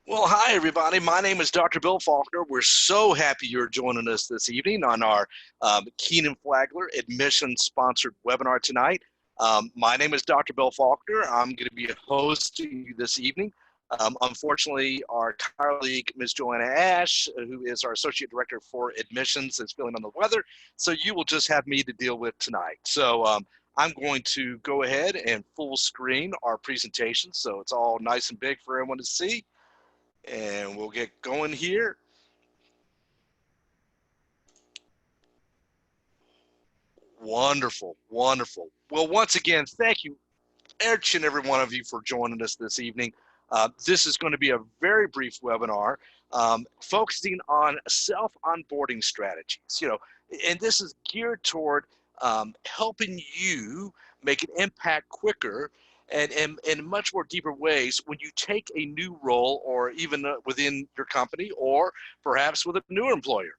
Well, hi, everybody. My name is Dr. Bill Faulkner. We're so happy you're joining us this evening on our Kenan-Flagler admission-sponsored webinar tonight. My name is Dr. Bill Faulkner. I'm going to be hosting you this evening. Unfortunately, our colleague, Ms. Joanna Ashe, who is our Associate Director for Admissions, is feeling under the weather, so you will just have me to deal with tonight. So I'm going to go ahead and full screen our presentation so it's all nice and big for everyone to see. And we'll get going here. Wonderful, wonderful. Well, once again, thank you, each and every one of you, for joining us this evening. This is going to be a very brief webinar focusing on self-onboarding strategies. And this is geared toward helping you make an impact quicker and in much more deeper ways when you take a new role, or even within your company, or perhaps with a new employer.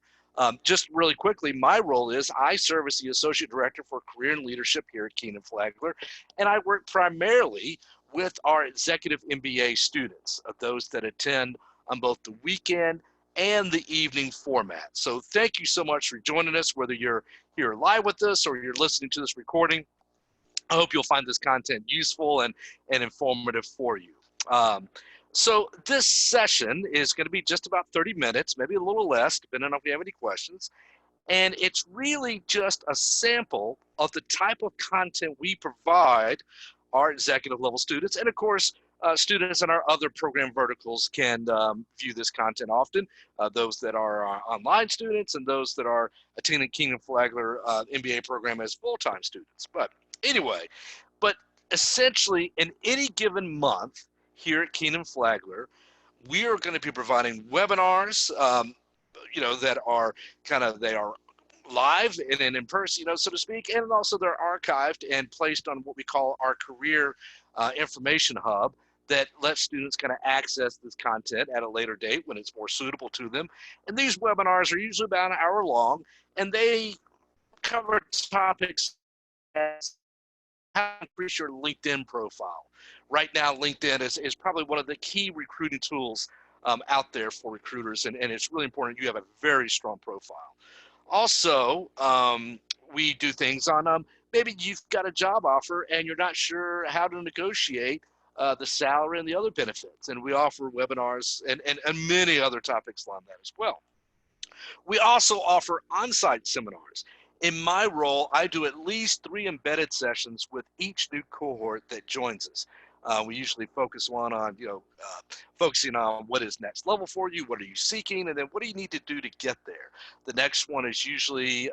Just really quickly, my role is I serve as the Associate Director for Career and Leadership here at Kenan-Flagler, and I work primarily with our executive MBA students, those that attend on both the weekend and the evening format. So thank you so much for joining us, whether you're here live with us or you're listening to this recording. I hope you'll find this content useful and informative for you. So this session is going to be just about 30 minutes, maybe a little less, depending on if you have any questions. And it's really just a sample of the type of content we provide our executive level students. And of course, students in our other program verticals can view this content often, those that are online students and those that are attending Kenan-Flagler MBA program as full-time students. But anyway, essentially in any given month here at Kenan-Flagler, we are going to be providing webinars, that are they are live and in person, so to speak, and also they're archived and placed on what we call our career information hub that lets students kind of access this content at a later date when it's more suitable to them. And these webinars are usually about an hour long, and they cover topics as how to increase your LinkedIn profile. Right now, LinkedIn is probably one of the key recruiting tools out there for recruiters, and it's really important you have a very strong profile. Also, we do things on maybe you've got a job offer and you're not sure how to negotiate the salary and the other benefits. And we offer webinars and many other topics on that as well. We also offer on-site seminars. In my role, I do at least 3 embedded sessions with each new cohort that joins us. We usually focus focusing on what is next level for you, what are you seeking, and then what do you need to do to get there. The next one is usually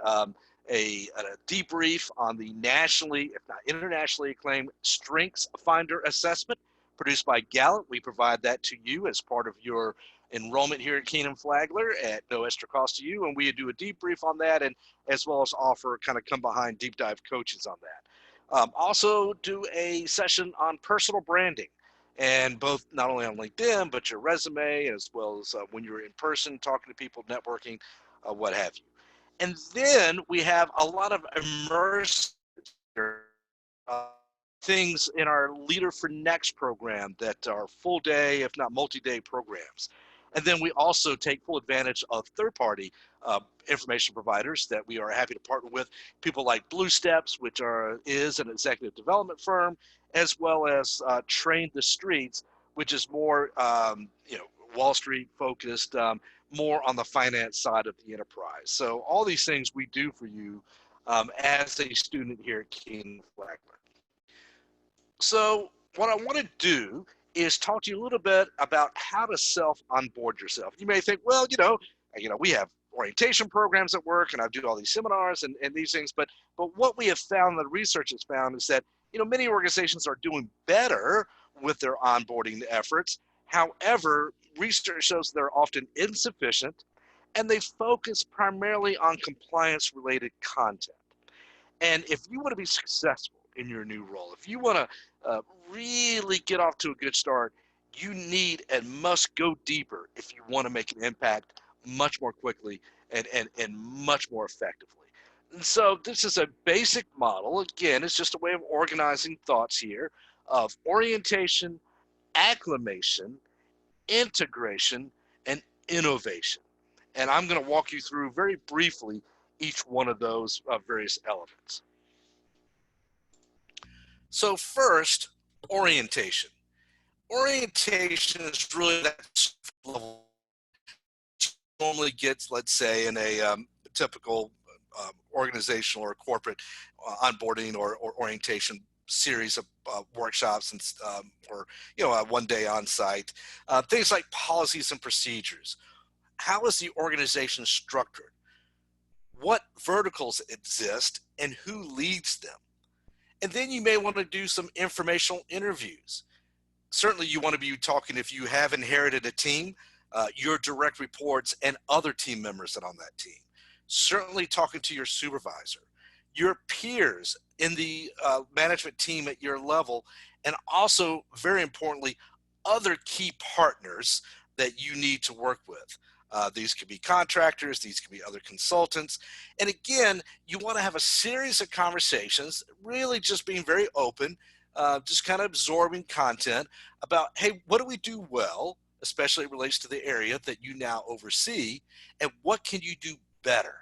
a debrief on the nationally, if not internationally acclaimed Strengths Finder assessment produced by Gallup. We provide that to you as part of your enrollment here at Kenan-Flagler at no extra cost to you, and we do a debrief on that, and as well as offer kind of come behind deep dive coaches on that. Also do a session on personal branding, and both not only on LinkedIn, but your resume, as well as when you're in person, talking to people, networking, what have you. And then we have a lot of immersive things in our Leader for Next program that are full day, if not multi-day programs. And then we also take full advantage of third-party information providers that we are happy to partner with, people like Blue Steps, which is an executive development firm, as well as Train the Streets, which is more Wall Street focused, more on the finance side of the enterprise. So all these things we do for you as a student here at Kenan-Flagler. So what I want to do is talk to you a little bit about how to self-onboard yourself. You may think, well, we have orientation programs at work, and I do all these seminars and these things, but what we have found, the research has found, is that many organizations are doing better with their onboarding efforts. However, research shows they're often insufficient, and they focus primarily on compliance-related content. And if you want to be successful in your new role, if you want to really get off to a good start, you need and must go deeper if you want to make an impact much more quickly and much more effectively. And so this is a basic model. Again, it's just a way of organizing thoughts here of orientation, acclimation, integration, and innovation. And I'm going to walk you through very briefly each one of those various elements. So first, orientation. Orientation is really that level normally gets, let's say, in a typical organizational or corporate onboarding or orientation series of workshops and or one day on site, things like policies and procedures. How is the organization structured? What verticals exist and who leads them? And then you may want to do some informational interviews. Certainly you want to be talking, if you have inherited a team, your direct reports and other team members that are on that team. Certainly talking to your supervisor, your peers in the management team at your level, and also, very importantly, other key partners that you need to work with. These could be contractors, these could be other consultants. And again, you want to have a series of conversations, really just being very open, just kind of absorbing content about, hey, what do we do well, especially it relates to the area that you now oversee, and what can you do better?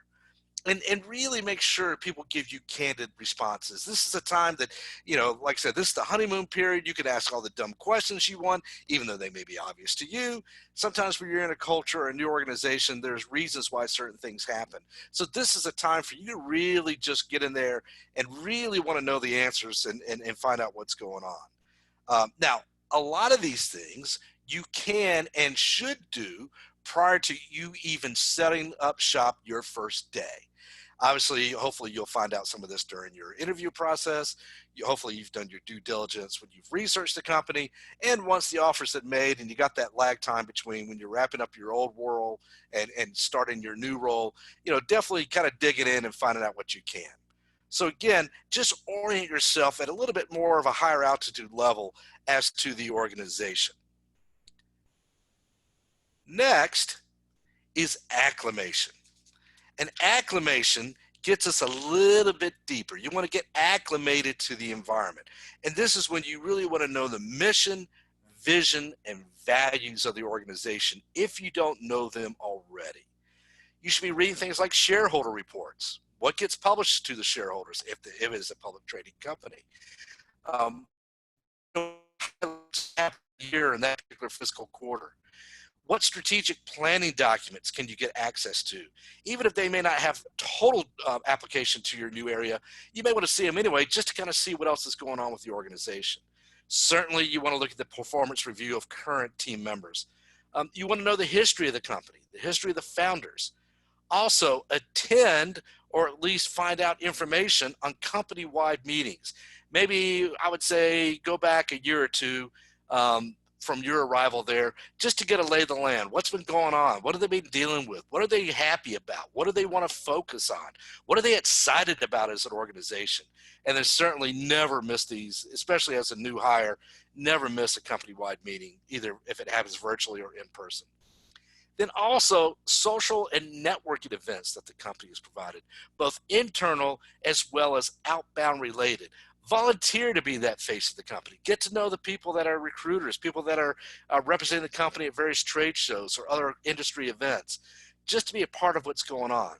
And really make sure people give you candid responses. This is a time that, like I said, this is the honeymoon period. You can ask all the dumb questions you want, even though they may be obvious to you. Sometimes when you're in a culture or a new organization, there's reasons why certain things happen. So this is a time for you to really just get in there and really want to know the answers and find out what's going on. Now, a lot of these things you can and should do prior to you even setting up shop your first day. Obviously, hopefully you'll find out some of this during your interview process. Hopefully you've done your due diligence when you've researched the company. And once the offer's been made and you got that lag time between when you're wrapping up your old role and starting your new role, definitely kind of digging in and finding out what you can. So again, just orient yourself at a little bit more of a higher altitude level as to the organization. Next is acclimation. And acclimation gets us a little bit deeper. You want to get acclimated to the environment. And this is when you really want to know the mission, vision, and values of the organization if you don't know them already. You should be reading things like shareholder reports. What gets published to the shareholders if it is a public trading company? Year in that particular fiscal quarter. What strategic planning documents can you get access to? Even if they may not have total application to your new area, you may want to see them anyway, just to kind of see what else is going on with the organization. Certainly, you want to look at the performance review of current team members. You want to know the history of the company, the history of the founders. Also, attend or at least find out information on company-wide meetings. Maybe I would say go back a year or two from your arrival there, just to get a lay of the land. What's been going on? What have they been dealing with? What are they happy about? What do they want to focus on? What are they excited about as an organization? And then certainly never miss these, especially as a new hire, never miss a company-wide meeting, either if it happens virtually or in person. Then also social and networking events that the company has provided, both internal as well as outbound related. Volunteer to be that face of the company. Get to know the people that are recruiters, people that are representing the company at various trade shows or other industry events, just to be a part of what's going on.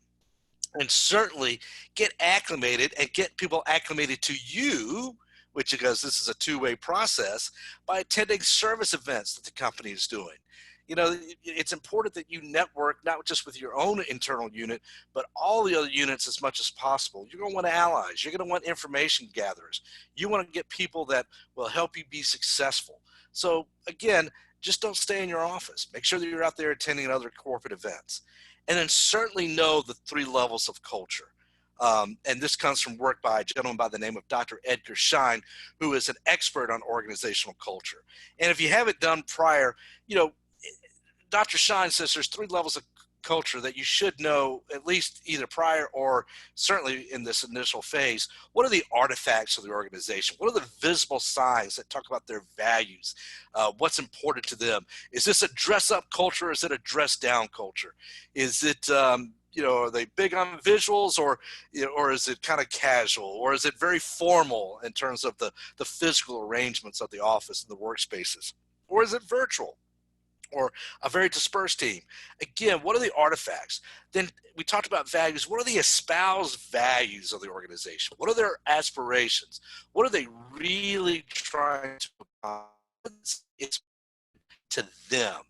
And certainly get acclimated and get people acclimated to you, which, because this is a two-way process, by attending service events that the company is doing. It's important that you network not just with your own internal unit, but all the other units as much as possible. You're going to want allies. You're going to want information gatherers. You want to get people that will help you be successful. So again, just don't stay in your office. Make sure that you're out there attending other corporate events. And then certainly know the 3 levels of culture. And this comes from work by a gentleman by the name of Dr. Edgar Schein, who is an expert on organizational culture. And if you haven't done prior, Dr. Schein says there's 3 levels of culture that you should know, at least either prior or certainly in this initial phase. What are the artifacts of the organization? What are the visible signs that talk about their values? What's important to them? Is this a dress up culture? Or is it a dress down culture? Is it, are they big on visuals, or is it kind of casual, or is it very formal in terms of the physical arrangements of the office and the workspaces? Or is it virtual? or a very dispersed team. Again, what are the artifacts? Then we talked about values. What are the espoused values of the organization? What are their aspirations? What are they really trying to accomplish? It's to them.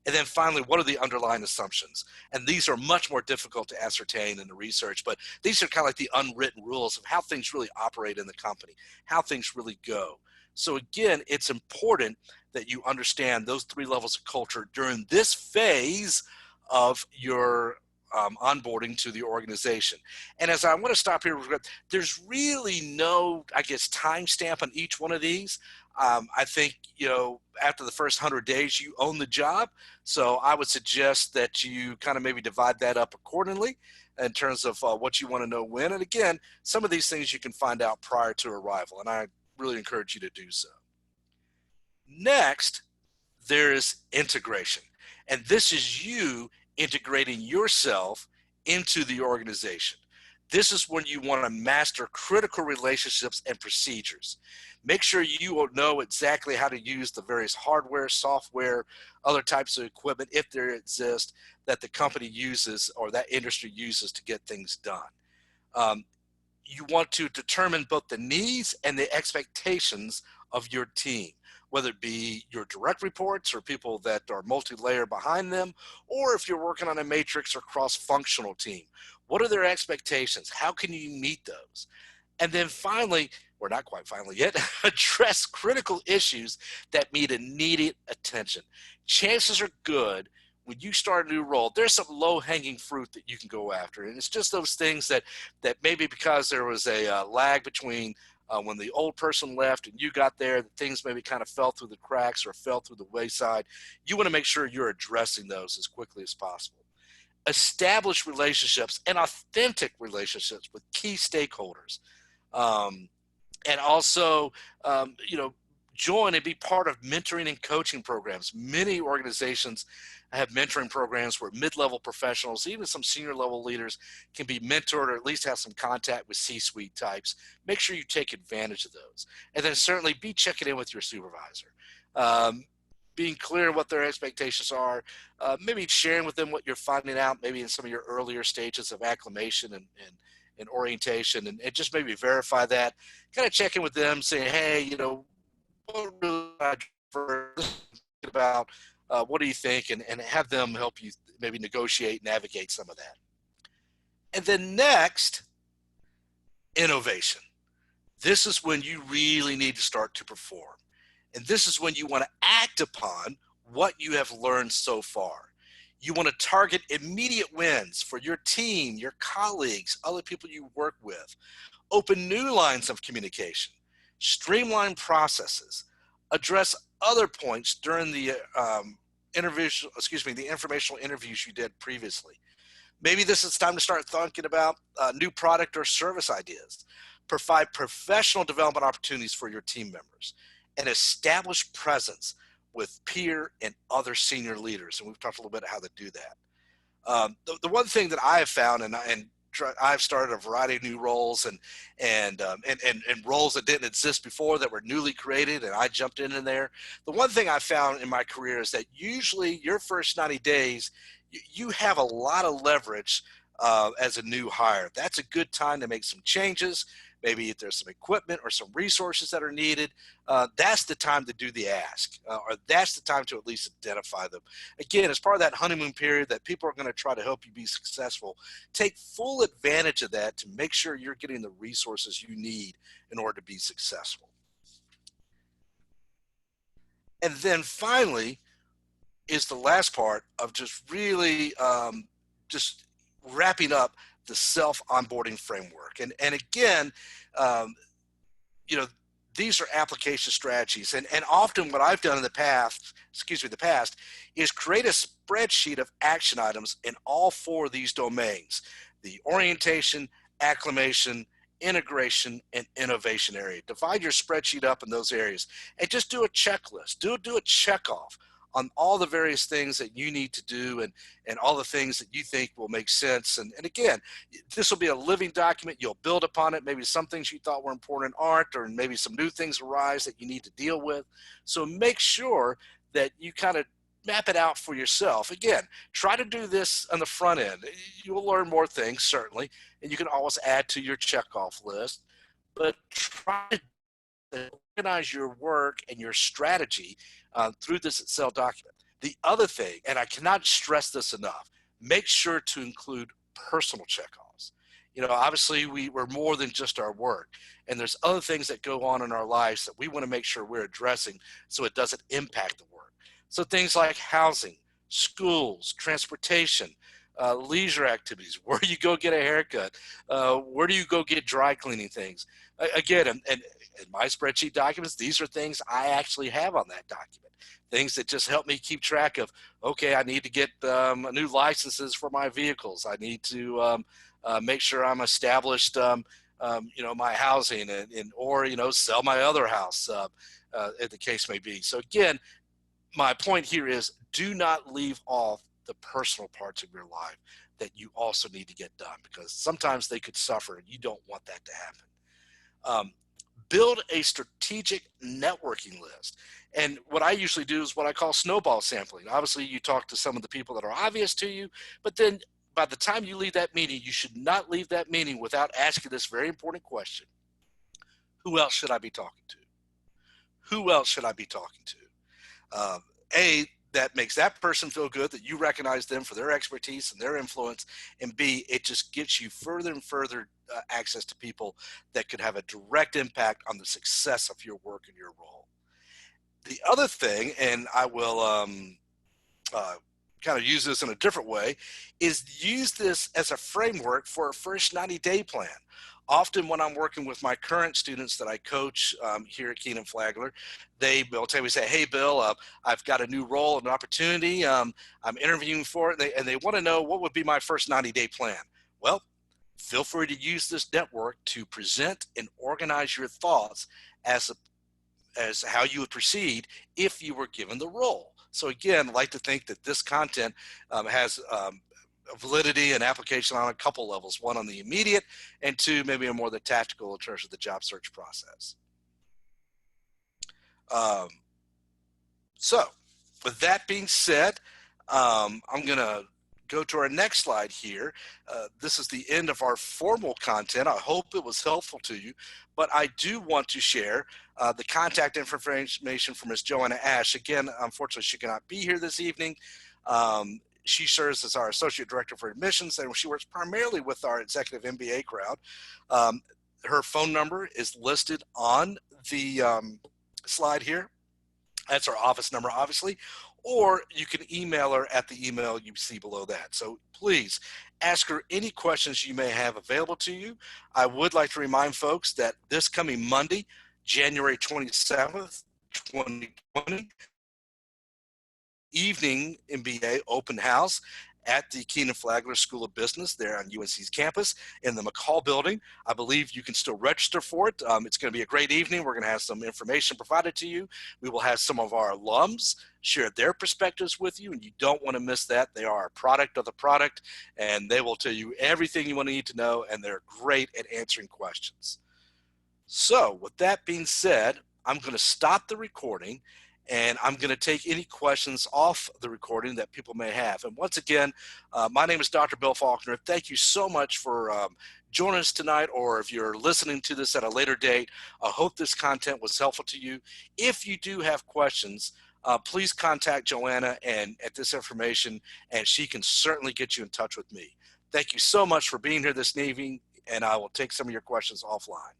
And then finally, what are the underlying assumptions? And these are much more difficult to ascertain in the research, but these are kind of like the unwritten rules of how things really operate in the company, how things really go. So again, it's important that you understand those three levels of culture during this phase of your onboarding to the organization. And as I want to stop here, there's really no, I guess, timestamp on each one of these. I think, after the first 100 days, you own the job. So I would suggest that you kind of maybe divide that up accordingly in terms of what you want to know when. And again, some of these things you can find out prior to arrival, and I really encourage you to do so. Next, there is integration. And this is you integrating yourself into the organization. This is when you want to master critical relationships and procedures. Make sure you will know exactly how to use the various hardware, software, other types of equipment, if there exist, that the company uses or that industry uses to get things done. You want to determine both the needs and the expectations of your team, whether it be your direct reports or people that are multi-layer behind them, or if you're working on a matrix or cross-functional team. What are their expectations? How can you meet those? And then finally, or not quite finally yet, address critical issues that need immediate attention. Chances are good when you start a new role, there's some low-hanging fruit that you can go after. And it's just those things that maybe because there was a lag between when the old person left and you got there, that things maybe kind of fell through the cracks or fell through the wayside. You want to make sure you're addressing those as quickly as possible. Establish relationships and authentic relationships with key stakeholders. And also, join and be part of mentoring and coaching programs. Many organizations have mentoring programs where mid-level professionals, even some senior level leaders, can be mentored or at least have some contact with C-suite types. Make sure you take advantage of those. And then certainly be checking in with your supervisor. Being clear what their expectations are, maybe sharing with them what you're finding out, maybe in some of your earlier stages of acclimation and orientation, and just maybe verify that. Kind of check in with them, saying, hey, what really I about, what do you think, and have them help you maybe negotiate, navigate some of that. And then next, innovation. This is when you really need to start to perform. And this is when you want to act upon what you have learned so far. You want to target immediate wins for your team, your colleagues, other people you work with. Open new lines of communication. Streamline processes. Address other points during the the informational interviews you did previously. Maybe this is time to start thinking about new product or service ideas. Provide professional development opportunities for your team members, and establish presence with peer and other senior leaders. And we've talked a little bit about how to do that. The one thing that I have found, and I've started a variety of new roles and roles that didn't exist before that were newly created, and I jumped in there. The one thing I found in my career is that usually your first 90 days, you have a lot of leverage as a new hire. That's a good time to make some changes. Maybe if there's some equipment or some resources that are needed, that's the time to do the ask, or that's the time to at least identify them. Again, as part of that honeymoon period that people are going to try to help you be successful, take full advantage of that to make sure you're getting the resources you need in order to be successful. And then finally is the last part of just really just wrapping up the self-onboarding framework. And again, these are application strategies. And often what I've done in the past is create a spreadsheet of action items in all four of these domains: the orientation, acclimation, integration, and innovation area. Divide your spreadsheet up in those areas and just do a checklist. Do a checkoff on all the various things that you need to do and all the things that you think will make sense. And again, this will be a living document. You'll build upon it. Maybe some things you thought were important aren't, or maybe some new things arise that you need to deal with. So make sure that you kind of map it out for yourself. Again, try to do this on the front end. You'll learn more things, certainly, and you can always add to your checkoff list, but try to organize your work and your strategy through this Excel document. The other thing, and I cannot stress this enough, make sure to include personal checkoffs. You know, obviously we're more than just our work, and there's other things that go on in our lives that we want to make sure we're addressing so it doesn't impact the work. So things like housing, schools, transportation, leisure activities, where you go get a haircut, where do you go get dry cleaning things. Again, and in my spreadsheet documents, these are things I actually have on that document. Things that just help me keep track of, okay, I need to get new licenses for my vehicles. I need to make sure I'm established, my housing or, sell my other house, as the case may be. So again, my point here is do not leave off the personal parts of your life that you also need to get done, because sometimes they could suffer and you don't want that to happen. Build a strategic networking list. And what I usually do is what I call snowball sampling. Obviously, you talk to some of the people that are obvious to you, but then by the time you leave that meeting, you should not leave that meeting without asking this very important question. Who else should I be talking to? Who else should I be talking to? That makes that person feel good that you recognize them for their expertise and their influence. And B, it just gets you further and further access to people that could have a direct impact on the success of your work and your role. The other thing, and I will kind of use this in a different way, is use this as a framework for a first 90-day plan. Often when I'm working with my current students that I coach here at Kenan-Flagler, they will tell me, say, hey, Bill, I've got a new role and opportunity. I'm interviewing for it, and they want to know what would be my first 90-day plan. Well, feel free to use this network to present and organize your thoughts as how you would proceed if you were given the role. So again, I like to think that this content has validity and application on a couple levels, one on the immediate and two, maybe more the tactical in terms of the job search process. So with that being said, I'm going to go to our next slide here. This is the end of our formal content. I hope it was helpful to you, but I do want to share the contact information for Ms. Joanna Ashe. Again, unfortunately, she cannot be here this evening. She serves as our Associate Director for Admissions, and she works primarily with our executive MBA crowd. Her phone number is listed on the slide here. That's our office number, obviously, or you can email her at the email you see below that. So please ask her any questions you may have available to you. I would like to remind folks that this coming Monday, January 27th, 2020, evening MBA open house at the Kenan-Flagler School of Business there on UNC's campus in the McCall building. I believe you can still register for it. It's going to be a great evening. We're going to have some information provided to you. We will have some of our alums share their perspectives with you, and you don't want to miss that. They are a product of the product, and they will tell you everything you want to need to know, and they're great at answering questions. So with that being said, I'm going to stop the recording, and I'm going to take any questions off the recording that people may have. And once again, my name is Dr. Bill Faulkner. Thank you so much for joining us tonight, or if you're listening to this at a later date, I hope this content was helpful to you. If you do have questions, please contact Joanna and at this information, and she can certainly get you in touch with me. Thank you so much for being here this evening, and I will take some of your questions offline.